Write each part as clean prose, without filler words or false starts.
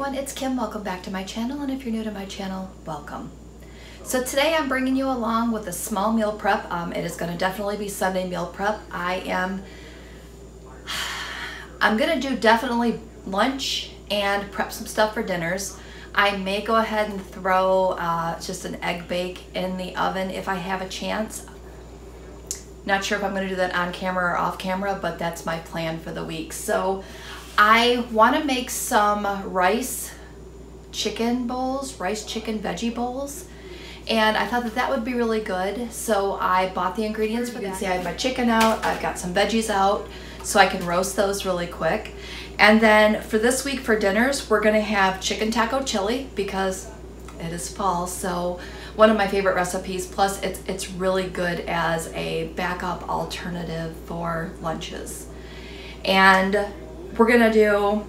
everyone, it's Kim. Welcome back to my channel, and if you're new to my channel, welcome. So today I'm bringing you along with a small meal prep. It is going to definitely be Sunday meal prep. I'm going to do definitely lunch and prep some stuff for dinners. I may go ahead and throw just an egg bake in the oven if I have a chance. Not sure if I'm going to do that on camera or off camera, but that's my plan for the week. So I want to make some rice chicken bowls, rice chicken veggie bowls, and I thought that that would be really good. So I bought the ingredients for this. See, I have my chicken out, I've got some veggies out, so I can roast those really quick. And then for this week for dinners, we're going to have chicken taco chili because it is fall. So one of my favorite recipes, plus it's really good as a backup alternative for lunches. And we're gonna do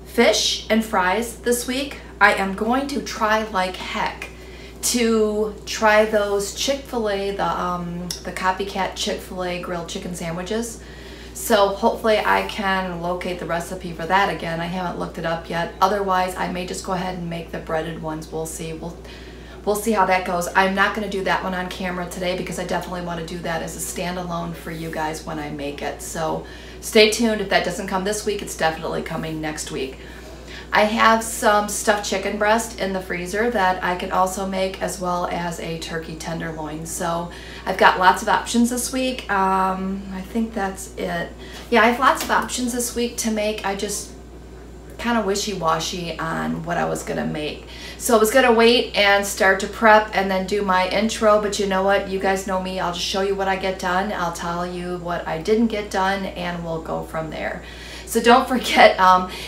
fish and fries this week. I am going to try like heck to try those Chick-fil-A, the copycat Chick-fil-A grilled chicken sandwiches. So hopefully I can locate the recipe for that again. I haven't looked it up yet. Otherwise, I may just go ahead and make the breaded ones. We'll see. We'll see how that goes. I'm not going to do that one on camera today because I definitely want to do that as a standalone for you guys when I make it. So stay tuned. If that doesn't come this week, it's definitely coming next week. I have some stuffed chicken breast in the freezer that I can also make, as well as a turkey tenderloin. So I've got lots of options this week. I think that's it. Yeah, I have lots of options this week to make. I just kind of wishy-washy on what I was gonna make. So I was gonna wait and start to prep and then do my intro, but you know what? You guys know me. I'll just show you what I get done. I'll tell you what I didn't get done, and we'll go from there. So don't forget,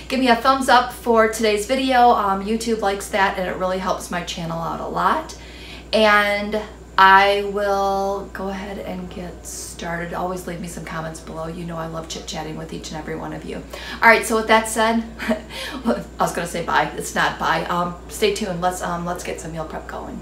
give me a thumbs up for today's video. YouTube likes that, and it really helps my channel out a lot. And I will go ahead and get started. Always leave me some comments below. You know I love chit-chatting with each and every one of you. All right, so with that said, I was gonna say bye. It's not bye. Stay tuned. Let's get some meal prep going.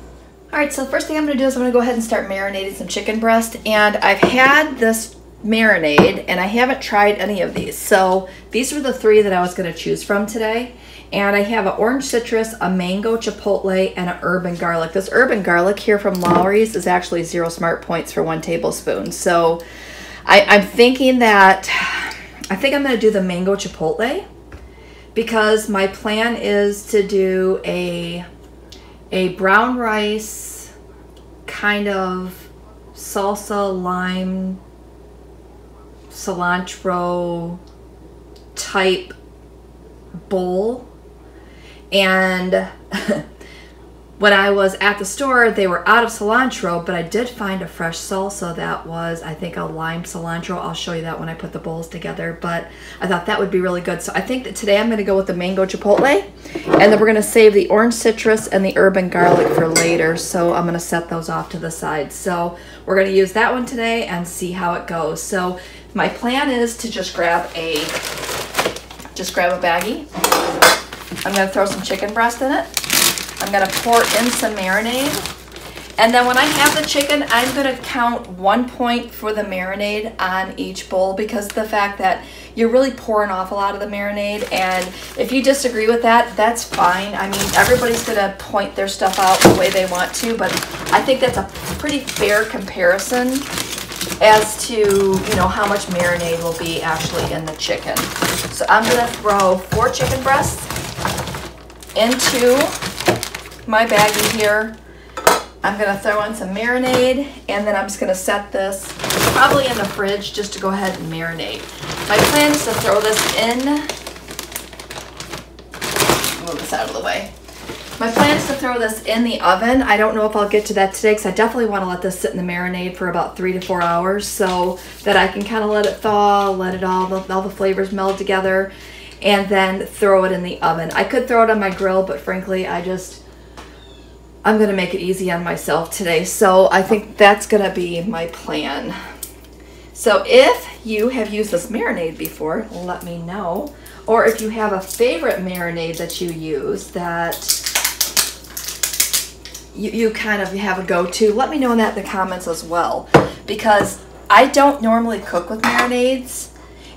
All right, so the first thing I'm gonna do is I'm gonna go ahead and start marinating some chicken breast. And I've had this marinade and I haven't tried any of these. So these were the three that I was gonna choose from today. And I have an orange citrus, a mango chipotle, and an herb and garlic. This herb and garlic here from Lawry's is actually 0 smart points for 1 tablespoon. So I'm thinking that, I think I'm gonna do the mango chipotle because my plan is to do a brown rice kind of salsa, lime, cilantro type bowl. And when I was at the store, they were out of cilantro, but I did find a fresh salsa that was, I think, a lime cilantro. I'll show you that when I put the bowls together, but I thought that would be really good. So I think that today I'm going to go with the mango chipotle, and then we're going to save the orange citrus and the herb and garlic for later. So I'm going to set those off to the side. So we're going to use that one today and see how it goes. So my plan is to just grab a baggie. I'm going to throw some chicken breast in it. I'm going to pour in some marinade. And then when I have the chicken, I'm going to count 1 point for the marinade on each bowl because the fact that you're really pouring off a lot of the marinade. And if you disagree with that, that's fine. I mean, everybody's going to point their stuff out the way they want to, but I think that's a pretty fair comparison as to, you know, how much marinade will be actually in the chicken. So I'm going to throw 4 chicken breasts into my baggie here. I'm going to throw in some marinade, and then I'm just going to set this probably in the fridge just to go ahead and marinate. My plan is to throw this in. Move this out of the way. My plan is to throw this in the oven. I don't know if I'll get to that today because I definitely want to let this sit in the marinade for about 3 to 4 hours so that I can kind of let it thaw, let it all the flavors meld together, and then throw it in the oven. I could throw it on my grill, but frankly, I'm going to make it easy on myself today. So I think that's going to be my plan. So if you have used this marinade before, let me know. Or if you have a favorite marinade that you use that you kind of have a go-to, let me know that in the comments as well. Because I don't normally cook with marinades,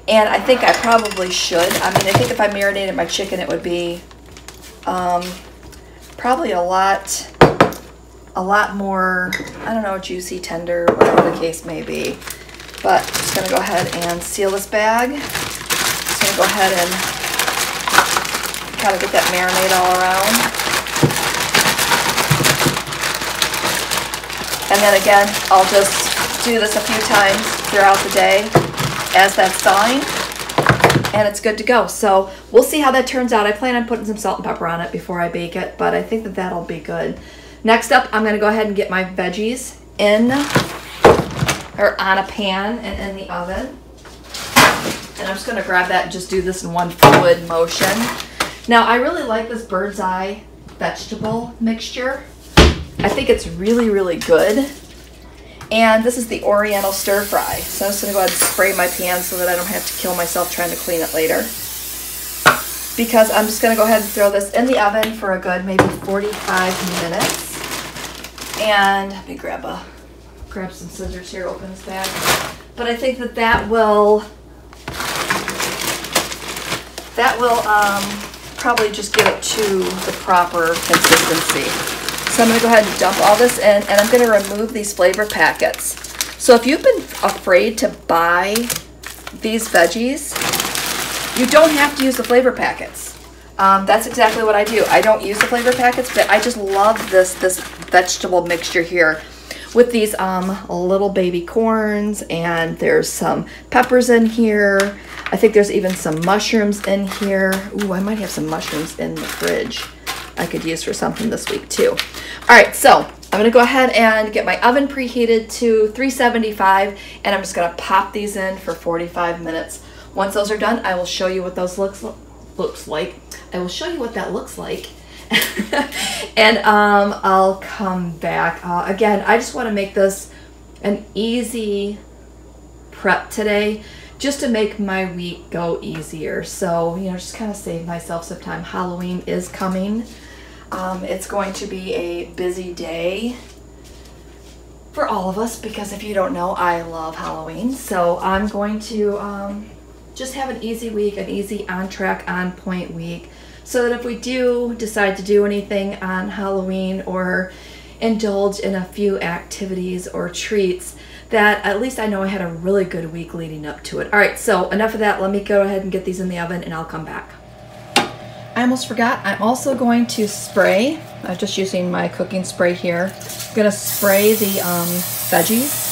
and I think I probably should. I mean, I think if I marinated my chicken, it would be Probably a lot more, I don't know, juicy, tender, whatever the case may be. But I'm just gonna go ahead and seal this bag. Just gonna go ahead and kind of get that marinade all around. And then again, I'll just do this a few times throughout the day as that's thawing, and it's good to go. So we'll see how that turns out. I plan on putting some salt and pepper on it before I bake it, but I think that that'll be good. Next up, I'm gonna go ahead and get my veggies in, or on a pan and in the oven. And I'm just gonna grab that and just do this in one fluid motion. Now, I really like this bird's eye vegetable mixture. I think it's really, really good. And this is the Oriental Stir Fry. So I'm just gonna go ahead and spray my pan so that I don't have to kill myself trying to clean it later. Because I'm just gonna go ahead and throw this in the oven for a good maybe 45 minutes. And let me grab some scissors here, open this bag. But I think that that will probably just get it to the proper consistency. So I'm gonna go ahead and dump all this in, and I'm gonna remove these flavor packets. So if you've been afraid to buy these veggies, you don't have to use the flavor packets. That's exactly what I do. I don't use the flavor packets, but I just love this vegetable mixture here with these little baby corns, and there's some peppers in here. I think there's even some mushrooms in here. Ooh, I might have some mushrooms in the fridge I could use for something this week too. All right, so I'm gonna go ahead and get my oven preheated to 375, and I'm just gonna pop these in for 45 minutes. Once those are done, I will show you what those looks like. I will show you what that looks like. And I'll come back. Again, I just want to make this an easy prep today, just to make my week go easier. So, you know, just kind of save myself some time. Halloween is coming. It's going to be a busy day for all of us, because if you don't know, I love Halloween. So I'm going to just have an easy week, an easy on track, on point week, so that if we do decide to do anything on Halloween or indulge in a few activities or treats, that at least I know I had a really good week leading up to it. All right, so enough of that. Let me go ahead and get these in the oven, and I'll come back. I almost forgot, I'm also going to spray. I'm just using my cooking spray here. I'm gonna spray the veggies.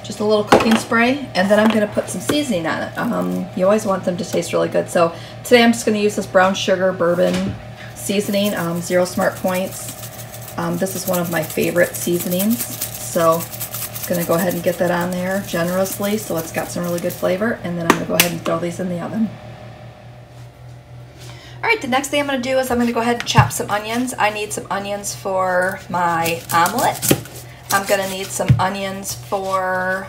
Just a little cooking spray, and then I'm gonna put some seasoning on it. You always want them to taste really good. So today I'm just gonna use this brown sugar bourbon seasoning, 0 Smart Points. This is one of my favorite seasonings. So I'm gonna go ahead and get that on there generously so it's got some really good flavor, and then I'm gonna go ahead and throw these in the oven. All right, the next thing I'm gonna do is I'm gonna go ahead and chop some onions. I need some onions for my omelet. I'm gonna need some onions for,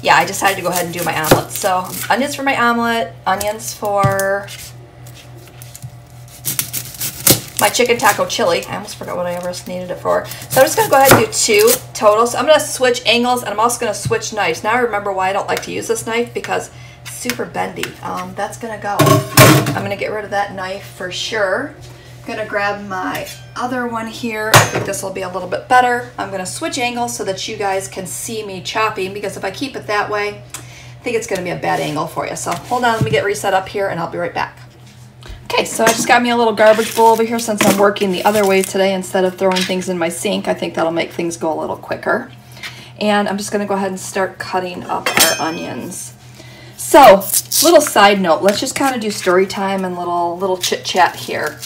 yeah, I decided to go ahead and do my omelet. So onions for my omelet, onions for my chicken taco chili. I almost forgot what I ever needed it for. So I'm just gonna go ahead and do 2 total. So I'm gonna switch angles, and I'm also gonna switch knives. Now I remember why I don't like to use this knife, because it's super bendy. That's gonna go. I'm gonna get rid of that knife for sure. I'm gonna grab my other one here. I think this will be a little bit better. I'm gonna switch angles so that you guys can see me chopping, because if I keep it that way, I think it's gonna be a bad angle for you. So hold on, let me get reset up here, and I'll be right back. Okay, so I just got me a little garbage bowl over here since I'm working the other way today instead of throwing things in my sink. I think that'll make things go a little quicker. And I'm just gonna go ahead and start cutting up our onions. So, little side note, let's just kind of do story time and little chit chat here.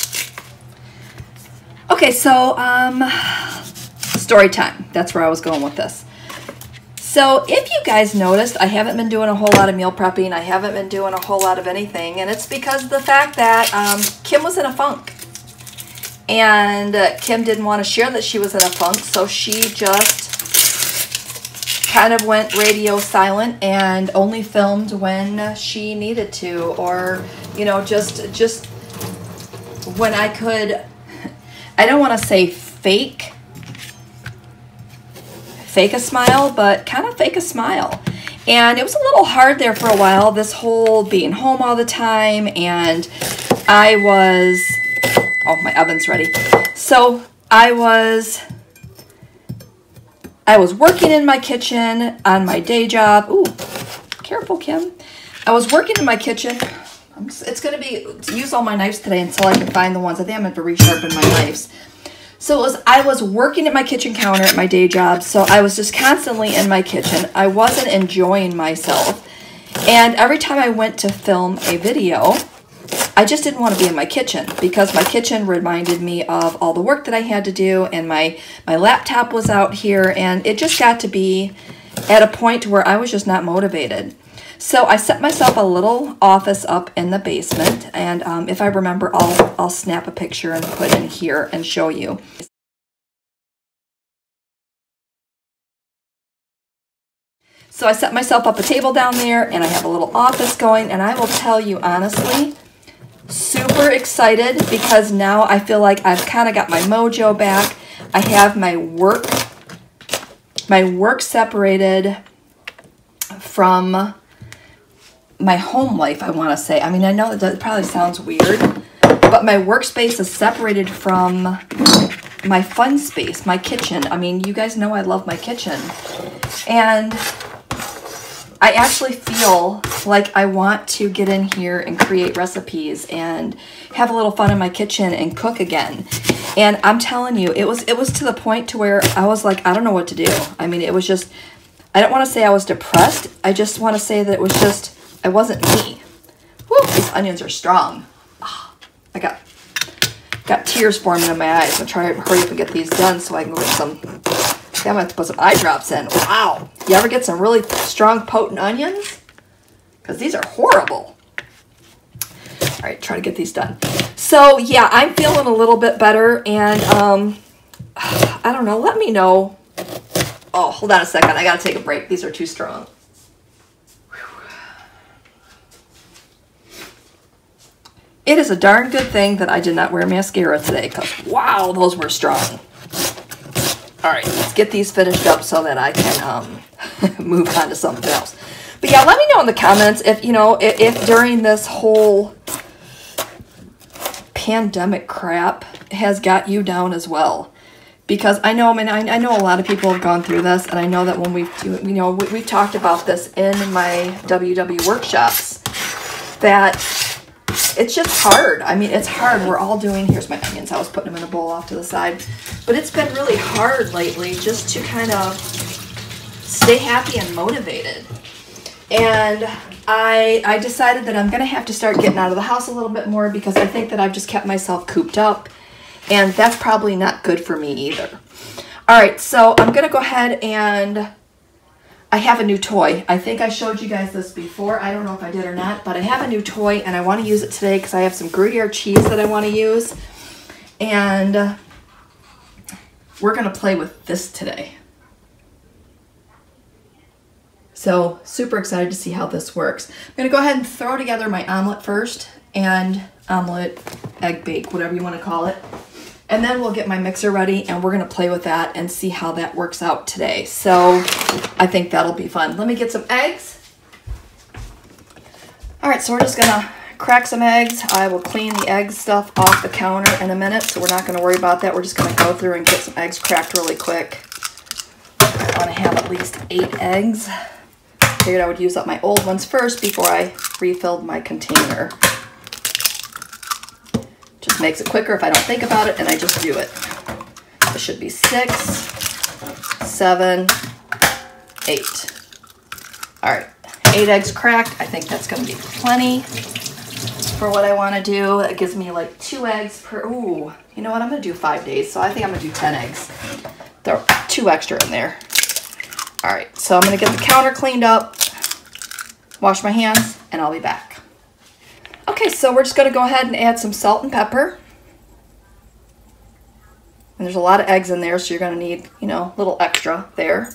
Okay, so story time. That's where I was going with this. So if you guys noticed, I haven't been doing a whole lot of meal prepping. I haven't been doing a whole lot of anything, and it's because of the fact that Kim was in a funk. And Kim didn't want to share that she was in a funk, so she just kind of went radio silent and only filmed when she needed to, or, you know, just when I could. I don't want to say fake a smile, but kind of fake a smile. And it was a little hard there for a while, this whole being home all the time, and I was Oh, my oven's ready. So I was working in my kitchen on my day job. Ooh, careful, Kim. I was working in my kitchen. It's going to be, use all my knives today until I can find the ones. I think I'm going to resharpen my knives. So I was working at my kitchen counter at my day job, so I was just constantly in my kitchen. I wasn't enjoying myself. And every time I went to film a video, I just didn't want to be in my kitchen because my kitchen reminded me of all the work that I had to do, and my laptop was out here, and it just got to be at a point where I was just not motivated. So I set myself a little office up in the basement, and if I remember, I'll snap a picture and put in here and show you. So I set myself up a table down there, and I have a little office going, and I will tell you honestly, super excited because now I feel like I've kind of got my mojo back. I have my work separated from my home life, I want to say. I mean, I know that probably sounds weird, but my workspace is separated from my fun space, my kitchen. I mean, you guys know I love my kitchen. And I actually feel like I want to get in here and create recipes and have a little fun in my kitchen and cook again. And I'm telling you, it was to the point to where I was like, I don't know what to do. I mean, it was just, I don't want to say I was depressed. I just want to say that it was just, I wasn't me. Woo, these onions are strong. Oh, I got tears forming in my eyes. I'm trying to hurry up and get these done so I can go get some. I'm gonna have to put some eye drops in. Wow, you ever get some really strong, potent onions? Because these are horrible. All right, try to get these done. So yeah, I'm feeling a little bit better, and I don't know. Let me know. Oh, hold on a second. I gotta take a break. These are too strong. It is a darn good thing that I did not wear mascara today, because wow, those were strong. All right, let's get these finished up so that I can move on to something else. But yeah, let me know in the comments if, you know, if during this whole pandemic crap has got you down as well. Because I know, I know a lot of people have gone through this, and I know that when we've talked about this in my WW workshops, that it's just hard. I mean, it's hard. We're all doing, here's my onions. I was putting them in a bowl off to the side. But it's been really hard lately just to kind of stay happy and motivated. And I decided that I'm going to have to start getting out of the house a little bit more, because I think that I've just kept myself cooped up. And that's probably not good for me either. All right, so I'm going to go ahead and I have a new toy. I think I showed you guys this before. I don't know if I did or not, but I have a new toy, and I want to use it today because I have some Gruyere cheese that I want to use. And we're going to play with this today. So super excited to see how this works. I'm going to go ahead and throw together my omelet first, and omelet, egg bake, whatever you want to call it. And then we'll get my mixer ready, and we're going to play with that and see how that works out today. So I think that'll be fun. Let me get some eggs. All right, so we're just going to crack some eggs. I will clean the egg stuff off the counter in a minute, so we're not going to worry about that. We're just going to go through and get some eggs cracked really quick. I want to have at least 8 eggs. Figured I would use up my old ones first before I refilled my container. Just makes it quicker if I don't think about it and I just do it. This should be 6, 7, 8. All right, 8 eggs cracked. I think that's going to be plenty for what I want to do. It gives me like 2 eggs per, ooh, you know what? I'm going to do 5 days, so I think I'm going to do 10 eggs. Throw 2 extra in there. All right, so I'm going to get the counter cleaned up, wash my hands, and I'll be back. Okay, so we're just going to go ahead and add some salt and pepper. And there's a lot of eggs in there, so you're going to need, you know, a little extra there.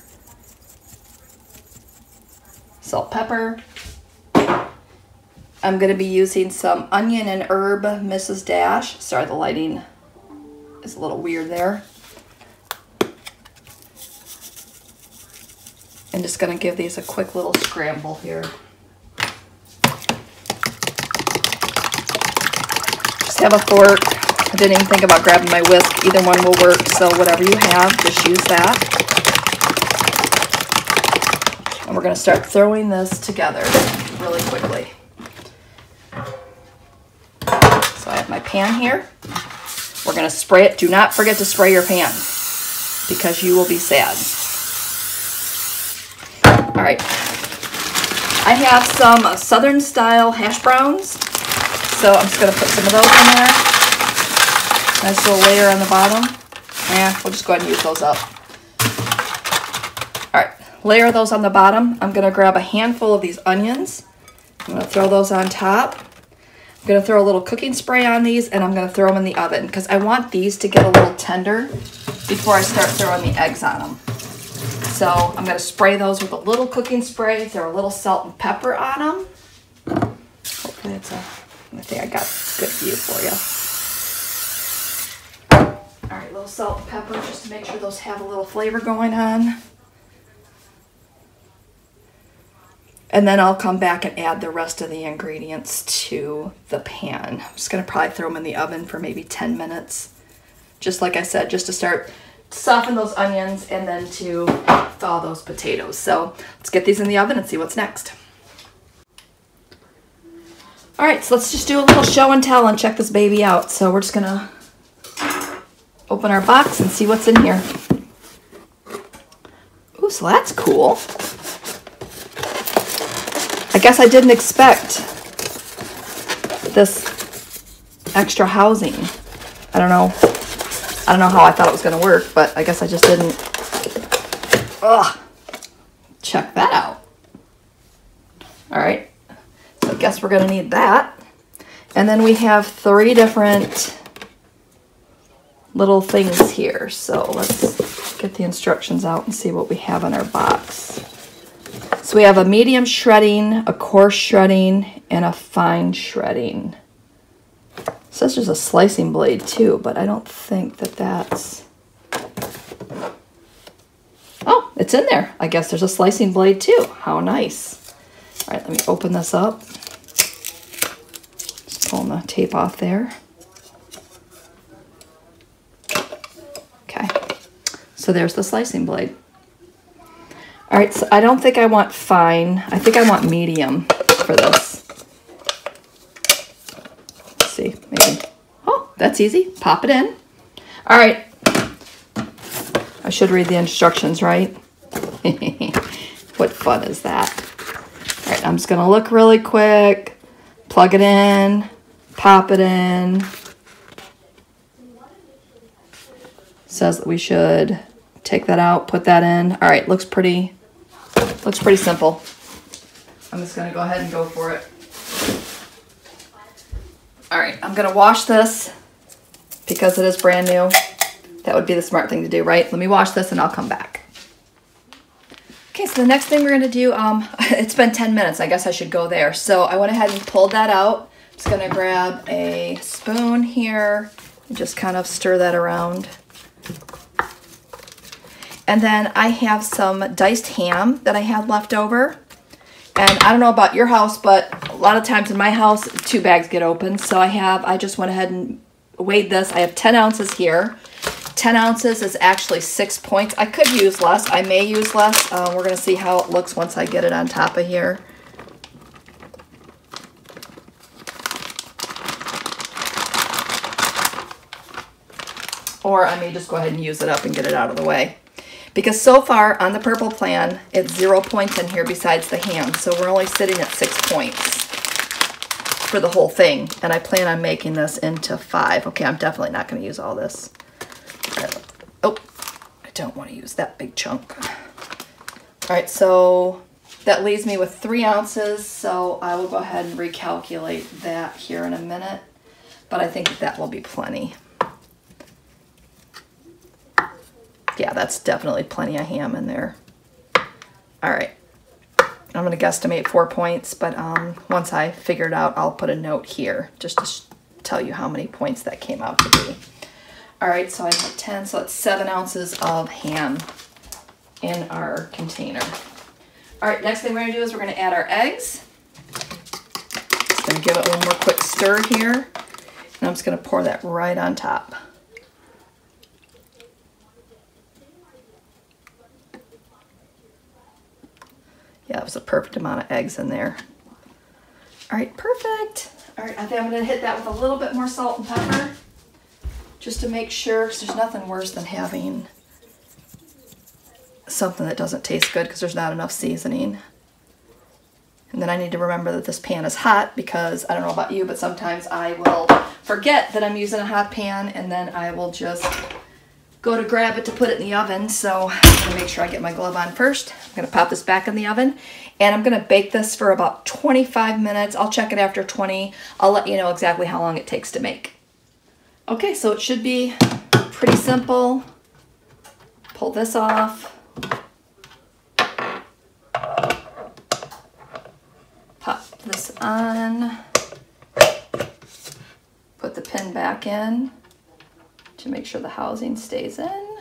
Salt, pepper. I'm going to be using some onion and herb Mrs. Dash. Sorry, the lighting is a little weird there. I'm just going to give these a quick little scramble here. Just have a fork, I didn't even think about grabbing my whisk. Either one will work, so whatever you have, just use that. And we're going to start throwing this together really quickly. So I have my pan here. We're going to spray it. Do not forget to spray your pan because you will be sad. All right. I have some Southern style hash browns. So I'm just going to put some of those in there. Nice little layer on the bottom. Yeah, we'll just go ahead and use those up. All right, layer those on the bottom. I'm going to grab a handful of these onions. I'm going to throw those on top. I'm going to throw a little cooking spray on these, and I'm going to throw them in the oven because I want these to get a little tender before I start throwing the eggs on them. So I'm going to spray those with a little cooking spray. Throw a little salt and pepper on them. Hopefully it's I think I got a good view for you. All right, a little salt and pepper just to make sure those have a little flavor going on. And then I'll come back and add the rest of the ingredients to the pan. I'm just gonna probably throw them in the oven for maybe 10 minutes. Just like I said, just to start soften those onions and then to thaw those potatoes. So let's get these in the oven and see what's next. All right, so let's just do a little show and tell and check this baby out. So we're just gonna open our box and see what's in here. Ooh, so that's cool. I guess I didn't expect this extra housing. I don't know how I thought it was gonna work, but I guess I just didn't. Ugh. Check that out. All right. So I guess we're going to need that. And then we have 3 different little things here. So let's get the instructions out and see what we have in our box. So we have a medium shredding, a coarse shredding, and a fine shredding. It says there's a slicing blade too, but I don't think that that's... Oh, it's in there. I guess there's a slicing blade too. How nice. All right, let me open this up. Just pulling the tape off there. Okay, so there's the slicing blade. All right, so I don't think I want fine. I think I want medium for this. Let's see, maybe. Oh, that's easy. Pop it in. All right. I should read the instructions, right? What fun is that? All right, I'm just gonna look really quick, plug it in, pop it in. Says that we should take that out, put that in. All right, looks pretty simple. I'm just gonna go ahead and go for it. All right, I'm gonna wash this because it is brand new. That would be the smart thing to do, right? Let me wash this and I'll come back. Okay, so the next thing we're gonna do, it's been 10 minutes. I guess I should go there. So I went ahead and pulled that out. Just gonna grab a spoon here and just kind of stir that around. And then I have some diced ham that I had left over. And I don't know about your house, but a lot of times in my house, 2 bags get opened. So I just went ahead and weighed this. I have 10 ounces here. 10 ounces is actually 6 points. I could use less. I may use less. We're going to see how it looks once I get it on top of here. Or I may just go ahead and use it up and get it out of the way. Because so far on the purple plan, it's 0 points in here besides the ham. So we're only sitting at 6 points for the whole thing. And I plan on making this into 5. Okay, I'm definitely not going to use all this. Oh, I don't want to use that big chunk. All right, so that leaves me with 3 ounces. So I will go ahead and recalculate that here in a minute. But I think that will be plenty. Yeah, that's definitely plenty of ham in there. All right, I'm gonna guesstimate 4 points, but once I figure it out, I'll put a note here just to tell you how many points that came out to be. All right, so I have 10, so that's 7 ounces of ham in our container. All right, next thing we're gonna do is we're gonna add our eggs. Just gonna give it one more quick stir here. And I'm just going to pour that right on top. Yeah, it was a perfect amount of eggs in there. All right, perfect. All right, I think I'm going to hit that with a little bit more salt and pepper just to make sure, because there's nothing worse than having something that doesn't taste good because there's not enough seasoning. And then I need to remember that this pan is hot because I don't know about you, but sometimes I will forget that I'm using a hot pan and then I will just go to grab it to put it in the oven. So I'm gonna make sure I get my glove on first. I'm gonna pop this back in the oven and I'm gonna bake this for about 25 minutes. I'll check it after 20. I'll let you know exactly how long it takes to make. Okay, so it should be pretty simple. Pull this off. Pop this on. Put the pin back in to make sure the housing stays in.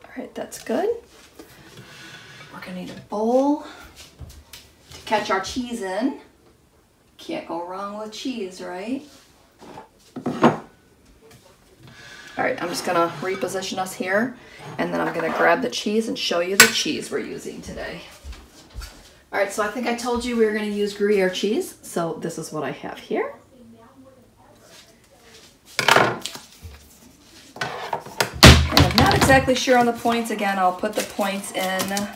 All right, that's good. We're gonna need a bowl to catch our cheese in. Can't go wrong with cheese, right? All right, I'm just gonna reposition us here and then I'm gonna grab the cheese and show you the cheese we're using today. All right, so I think I told you we were gonna use Gruyere cheese, so this is what I have here. And I'm not exactly sure on the points. Again, I'll put the points in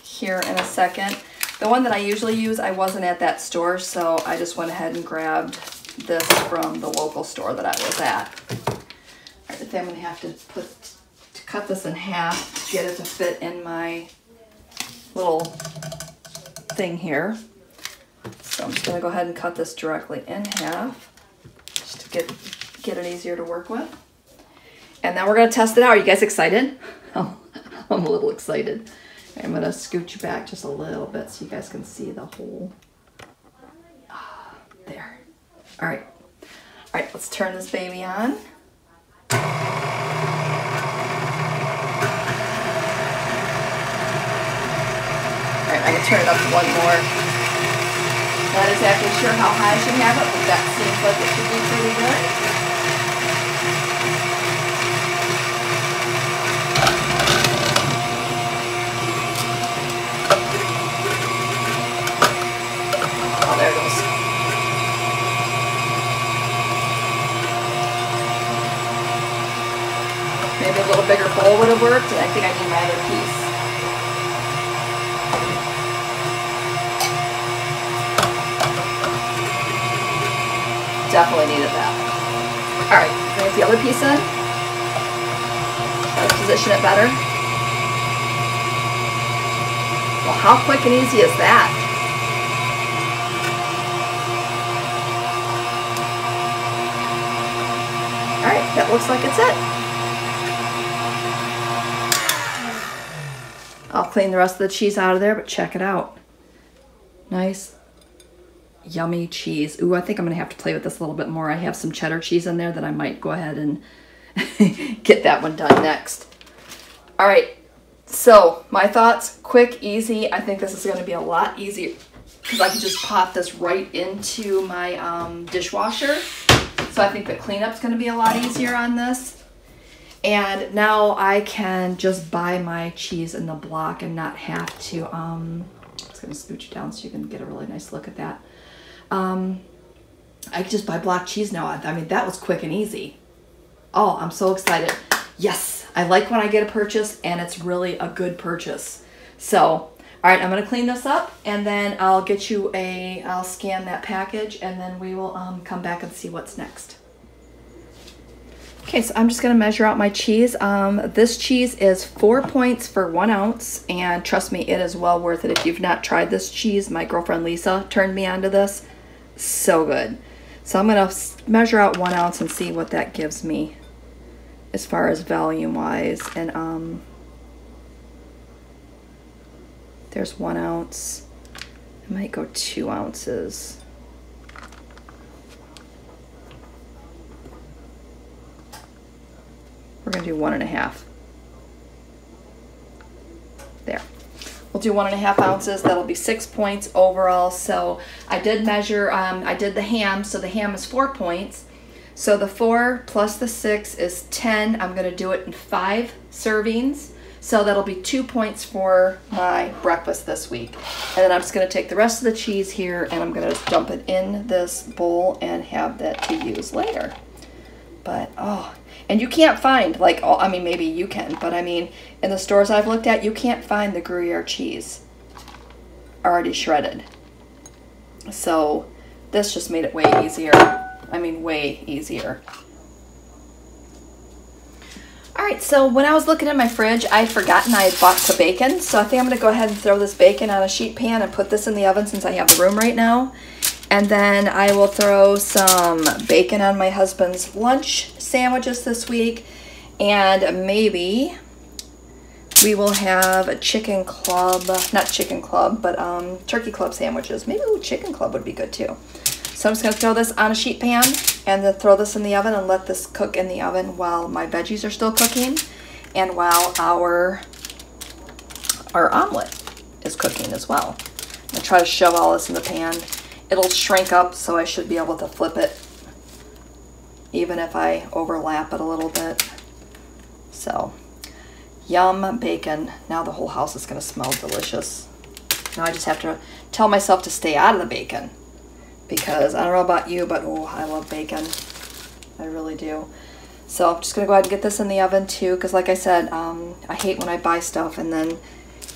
here in a second. The one that I usually use, I wasn't at that store, so I just went ahead and grabbed this from the local store that I was at. All right, I think I'm gonna have to cut this in half to get it to fit in my little thing here. So I'm just gonna go ahead and cut this directly in half just to get it easier to work with. And then we're gonna test it out. Are you guys excited? Oh, I'm a little excited. I'm gonna scooch you back just a little bit so you guys can see the whole, there. All right, let's turn this baby on. All right, I'm gonna turn it up one more. Not exactly sure how high I should have it, but that seems like it should be pretty good. Oh, there it goes. Maybe a little bigger bowl would have worked, and I think I need my other piece. Definitely needed that. All right, bring the other piece in. Try to position it better. Well, how quick and easy is that? All right, that looks like it's it. I'll clean the rest of the cheese out of there, but check it out. Nice. Yummy cheese. Ooh, I think I'm gonna have to play with this a little bit more. I have some cheddar cheese in there that I might go ahead and get that one done next. All right, so my thoughts, quick, easy. I think this is gonna be a lot easier because I can just pop this right into my dishwasher. So I think the cleanup's gonna be a lot easier on this. And now I can just buy my cheese in the block and not have to, I'm just gonna scooch it down so you can get a really nice look at that. I can just buy block cheese now. I mean, that was quick and easy. Oh, I'm so excited. Yes, I like when I get a purchase and it's really a good purchase. So, all right, I'm gonna clean this up and then I'll get you I'll scan that package and then we will come back and see what's next. Okay, so I'm just gonna measure out my cheese. This cheese is 4 points for 1 ounce, and trust me, it is well worth it. If you've not tried this cheese, my girlfriend Lisa turned me onto this. So good. So I'm gonna measure out 1 ounce and see what that gives me as far as volume wise. And there's 1 ounce. I might go 2 ounces. We're gonna do 1.5. There. We'll do 1.5 ounces. That'll be 6 points overall. So I did measure, I did the ham, so the ham is 4 points. So the 4 plus the 6 is 10. I'm gonna do it in 5 servings. So that'll be 2 points for my breakfast this week. And then I'm just gonna take the rest of the cheese here and I'm gonna dump it in this bowl and have that to use later. But, oh, and you can't find, like, I mean, maybe you can, but I mean, in the stores I've looked at, you can't find the Gruyere cheese already shredded. So this just made it way easier. I mean, way easier. All right, so when I was looking in my fridge, I had forgotten I had bought some bacon. So I think I'm gonna go ahead and throw this bacon on a sheet pan and put this in the oven since I have the room right now. And then I will throw some bacon on my husband's lunch sandwiches this week. And maybe we will have a chicken club, not chicken club, but turkey club sandwiches. Maybe chicken club would be good too. So I'm just gonna throw this on a sheet pan and then throw this in the oven and let this cook in the oven while my veggies are still cooking and while our omelet is cooking as well. I'm gonna try to shove all this in the pan. It'll shrink up, so I should be able to flip it even if I overlap it a little bit. So, yum bacon. Now the whole house is gonna smell delicious. Now I just have to tell myself to stay out of the bacon because I don't know about you, but oh, I love bacon. I really do. So I'm just gonna go ahead and get this in the oven too, because like I said, I hate when I buy stuff and then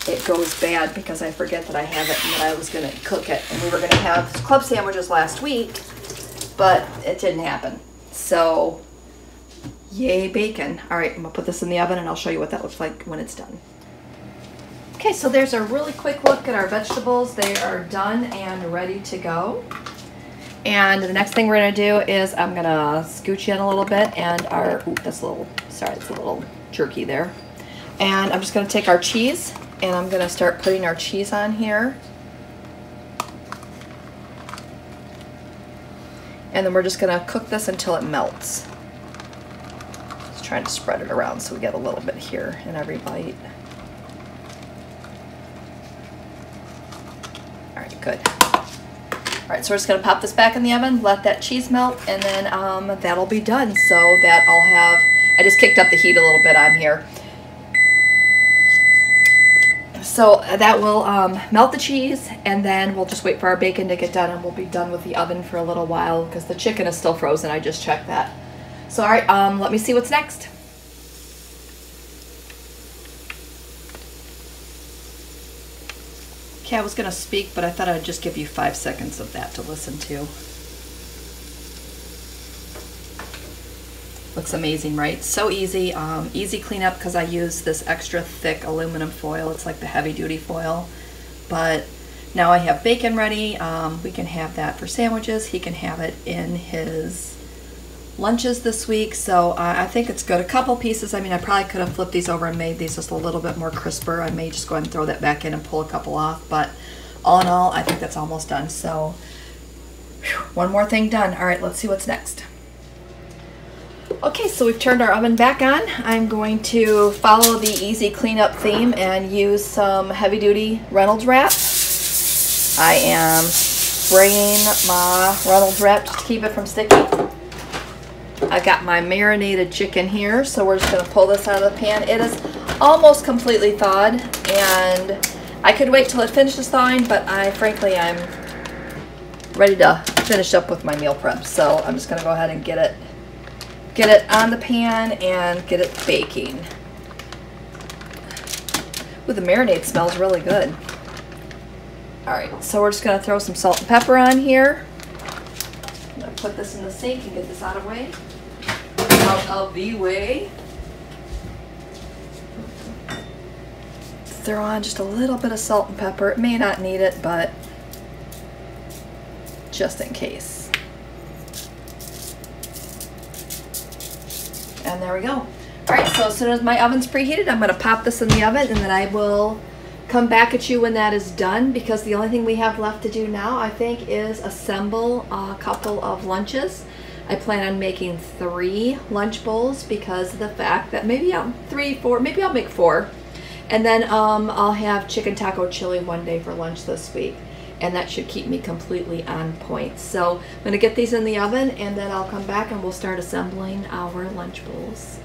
it goes bad because I forget that I have it and that I was gonna cook it. And we were gonna have club sandwiches last week, but it didn't happen. So, yay bacon. All right, I'm gonna put this in the oven and I'll show you what that looks like when it's done. Okay, so there's a really quick look at our vegetables. They are done and ready to go. And the next thing we're gonna do is I'm gonna scooch in a little bit and our, ooh, that's a little, sorry, it's a little jerky there. And I'm just gonna take our cheese and I'm gonna start putting our cheese on here. And then we're just gonna cook this until it melts. Just trying to spread it around so we get a little bit here in every bite. All right, good. All right, so we're just gonna pop this back in the oven, let that cheese melt, and then that'll be done. So that I'll have, I just kicked up the heat a little bit on here. So that will melt the cheese, and then we'll just wait for our bacon to get done, and we'll be done with the oven for a little while because the chicken is still frozen. I just checked that. So all right, let me see what's next. Okay, I was gonna speak, but I thought I'd just give you 5 seconds of that to listen to. Looks amazing, right? So easy, easy cleanup because I use this extra thick aluminum foil. It's like the heavy duty foil. But now I have bacon ready. We can have that for sandwiches. He can have it in his lunches this week. So I think it's good. A couple pieces. I mean, I probably could have flipped these over and made these just a little bit more crisper. I may just go ahead and throw that back in and pull a couple off. But all in all, I think that's almost done. So whew, one more thing done. All right, let's see what's next. Okay, so we've turned our oven back on. I'm going to follow the easy cleanup theme and use some heavy duty Reynolds wrap. I am spraying my Reynolds wrap just to keep it from sticking. I've got my marinated chicken here, so we're just gonna pull this out of the pan. It is almost completely thawed, and I could wait till it finishes thawing, but frankly, I'm ready to finish up with my meal prep. So I'm just gonna go ahead and get it on the pan and get it baking. Ooh, the marinade smells really good. All right, so we're just gonna throw some salt and pepper on here. I'm gonna put this in the sink and get this out of the way. Throw on just a little bit of salt and pepper. It may not need it, but just in case. And there we go. All right, so as soon as my oven's preheated, I'm gonna pop this in the oven and then I will come back at you when that is done, because the only thing we have left to do now, I think, is assemble a couple of lunches. I plan on making 3 lunch bowls because of the fact that maybe I'll make 4. And then I'll have chicken taco chili one day for lunch this week. And that should keep me completely on point. So I'm gonna get these in the oven and then I'll come back and we'll start assembling our lunch bowls.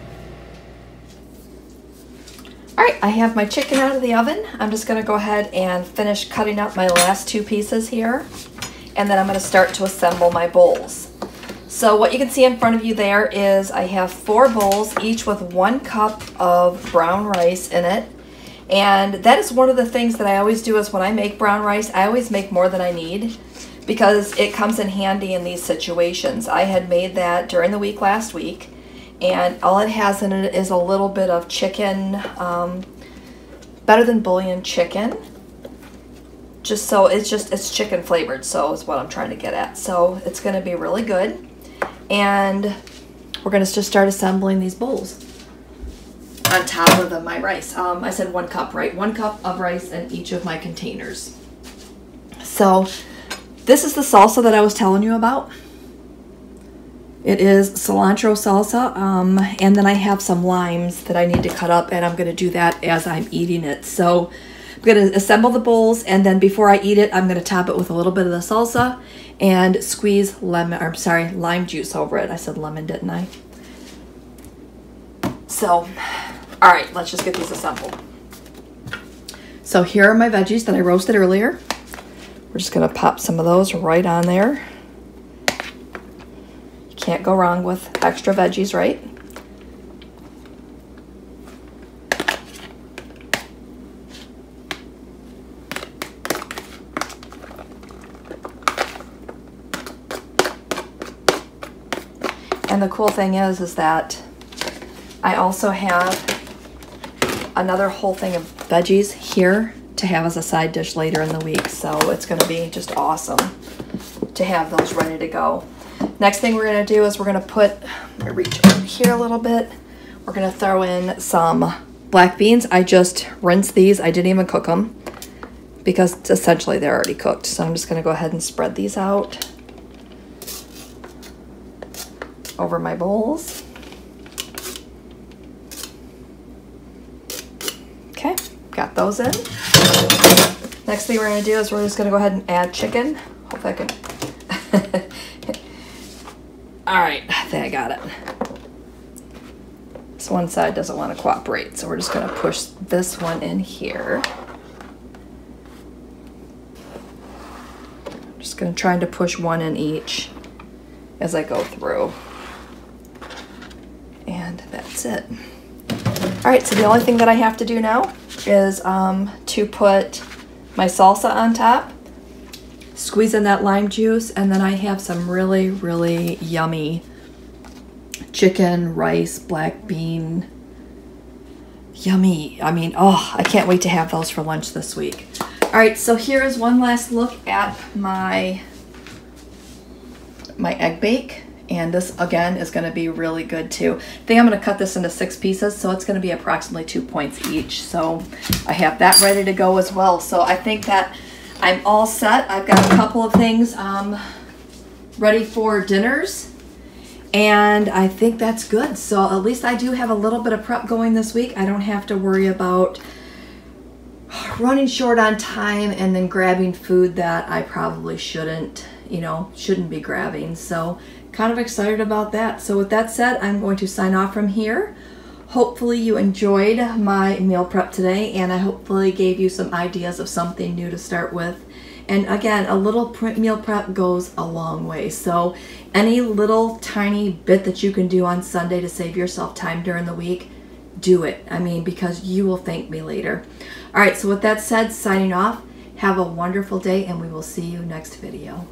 All right, I have my chicken out of the oven. I'm just gonna go ahead and finish cutting up my last 2 pieces here. And then I'm gonna start to assemble my bowls. So what you can see in front of you there is I have 4 bowls, each with 1 cup of brown rice in it. And that is one of the things that I always do is when I make brown rice, I always make more than I need because it comes in handy in these situations. I had made that during the week last week, and all it has in it is a little bit of chicken, better than bouillon chicken. Just so it's chicken flavored, so is what I'm trying to get at. So it's gonna be really good. And we're gonna just start assembling these bowls on top of my rice. I said 1 cup, right? 1 cup of rice in each of my containers. So this is the salsa that I was telling you about. It is cilantro salsa, and then I have some limes that I need to cut up, and I'm going to do that as I'm eating it. So I'm going to assemble the bowls, and then before I eat it, I'm going to top it with a little bit of the salsa and squeeze lime juice over it. I said lemon, didn't I? So, all right, let's just get these assembled. So here are my veggies that I roasted earlier. We're just gonna pop some of those right on there. You can't go wrong with extra veggies, right? And the cool thing is that I also have another whole thing of veggies here to have as a side dish later in the week. So it's going to be just awesome to have those ready to go. Next thing we're going to do is we're going to put, I'm going to reach over here a little bit. We're going to throw in some black beans. I just rinsed these. I didn't even cook them because essentially they're already cooked. So I'm just going to go ahead and spread these out over my bowls. Okay, got those in. Next thing we're going to do is we're just going to go ahead and add chicken. Hopefully I can. All right, I think I got it. This one side doesn't want to cooperate, so we're just going to push this one in here. Just going to try to push one in each as I go through. And that's it. All right, so the only thing that I have to do now is to put my salsa on top, squeeze in that lime juice, and then I have some really, really yummy chicken, rice, black bean, yummy. I mean, oh, I can't wait to have those for lunch this week. All right, so here is one last look at my egg bake. And this, again, is going to be really good, too. I think I'm going to cut this into 6 pieces, so it's going to be approximately 2 points each. So I have that ready to go as well. So I think that I'm all set. I've got a couple of things ready for dinners, and I think that's good. So at least I do have a little bit of prep going this week. I don't have to worry about running short on time and then grabbing food that I probably shouldn't be grabbing. So kind of excited about that. So with that said, I'm going to sign off from here. Hopefully you enjoyed my meal prep today, and I hopefully gave you some ideas of something new to start with. And again, a little meal prep goes a long way. So any little tiny bit that you can do on Sunday to save yourself time during the week, do it. I mean, because you will thank me later. All right, so with that said, signing off. Have a wonderful day, and we will see you next video.